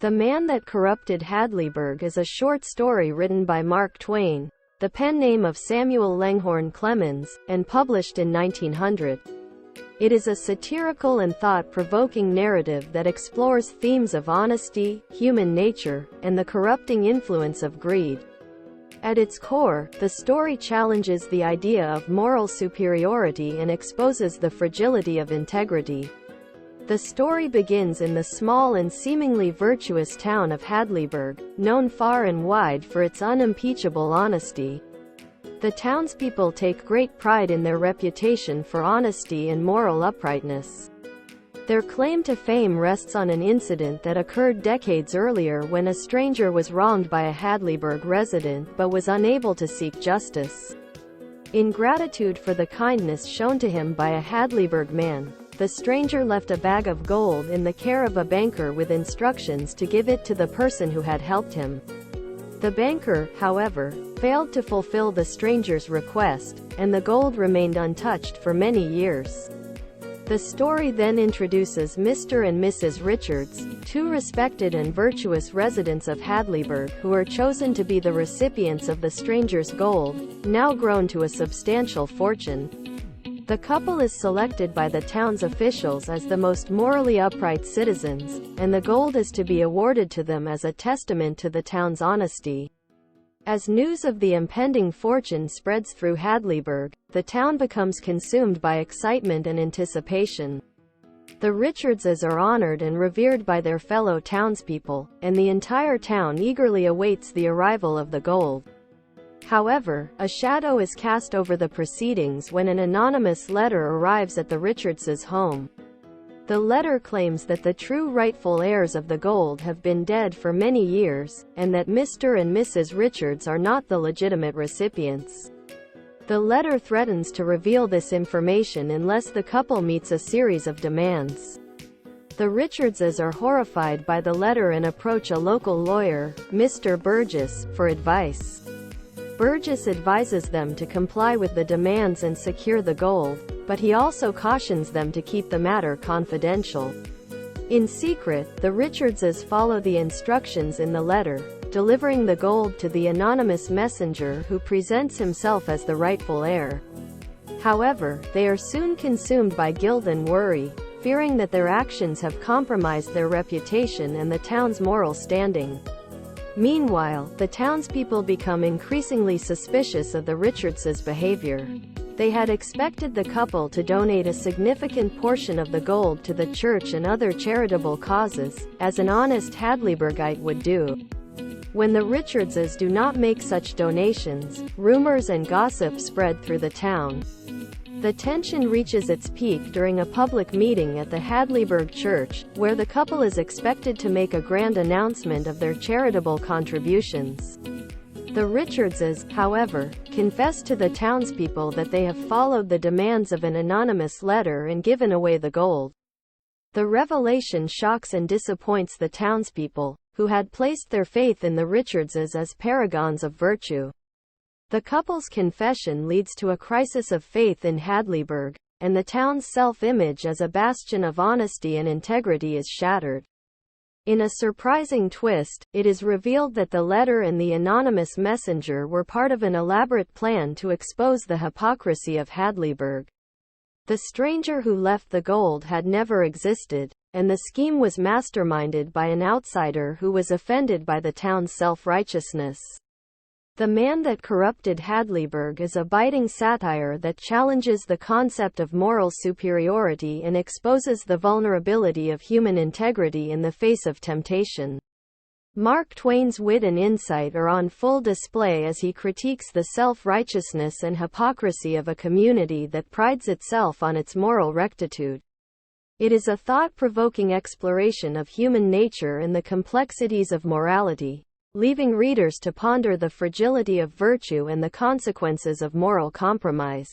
The Man That Corrupted Hadleyburg is a short story written by Mark Twain, the pen name of Samuel Langhorne Clemens, and published in 1900. It is a satirical and thought-provoking narrative that explores themes of honesty, human nature, and the corrupting influence of greed. At its core, the story challenges the idea of moral superiority and exposes the fragility of integrity. The story begins in the small and seemingly virtuous town of Hadleyburg, known far and wide for its unimpeachable honesty. The townspeople take great pride in their reputation for honesty and moral uprightness. Their claim to fame rests on an incident that occurred decades earlier when a stranger was wronged by a Hadleyburg resident but was unable to seek justice. In gratitude for the kindness shown to him by a Hadleyburg man, the stranger left a bag of gold in the care of a banker with instructions to give it to the person who had helped him. The banker, however, failed to fulfill the stranger's request, and the gold remained untouched for many years. The story then introduces Mr. and Mrs. Richards, two respected and virtuous residents of Hadleyburg who are chosen to be the recipients of the stranger's gold, now grown to a substantial fortune. The couple is selected by the town's officials as the most morally upright citizens, and the gold is to be awarded to them as a testament to the town's honesty. As news of the impending fortune spreads through Hadleyburg, the town becomes consumed by excitement and anticipation. The Richardses are honored and revered by their fellow townspeople, and the entire town eagerly awaits the arrival of the gold. However, a shadow is cast over the proceedings when an anonymous letter arrives at the Richardses' home. The letter claims that the true rightful heirs of the gold have been dead for many years, and that Mr. and Mrs. Richards are not the legitimate recipients. The letter threatens to reveal this information unless the couple meets a series of demands. The Richardses are horrified by the letter and approach a local lawyer, Mr. Burgess, for advice. Burgess advises them to comply with the demands and secure the gold, but he also cautions them to keep the matter confidential. In secret, the Richardses follow the instructions in the letter, delivering the gold to the anonymous messenger who presents himself as the rightful heir. However, they are soon consumed by guilt and worry, fearing that their actions have compromised their reputation and the town's moral standing. Meanwhile, the townspeople become increasingly suspicious of the Richardses' behavior. They had expected the couple to donate a significant portion of the gold to the church and other charitable causes, as an honest Hadleyburgite would do. When the Richardses do not make such donations, rumors and gossip spread through the town. The tension reaches its peak during a public meeting at the Hadleyburg church, where the couple is expected to make a grand announcement of their charitable contributions. The Richardses, however, confess to the townspeople that they have followed the demands of an anonymous letter and given away the gold. The revelation shocks and disappoints the townspeople, who had placed their faith in the Richardses as paragons of virtue. The couple's confession leads to a crisis of faith in Hadleyburg, and the town's self-image as a bastion of honesty and integrity is shattered. In a surprising twist, it is revealed that the letter and the anonymous messenger were part of an elaborate plan to expose the hypocrisy of Hadleyburg. The stranger who left the gold had never existed, and the scheme was masterminded by an outsider who was offended by the town's self-righteousness. The Man That Corrupted Hadleyburg is a biting satire that challenges the concept of moral superiority and exposes the vulnerability of human integrity in the face of temptation. Mark Twain's wit and insight are on full display as he critiques the self-righteousness and hypocrisy of a community that prides itself on its moral rectitude. It is a thought-provoking exploration of human nature and the complexities of morality, leaving readers to ponder the fragility of virtue and the consequences of moral compromise.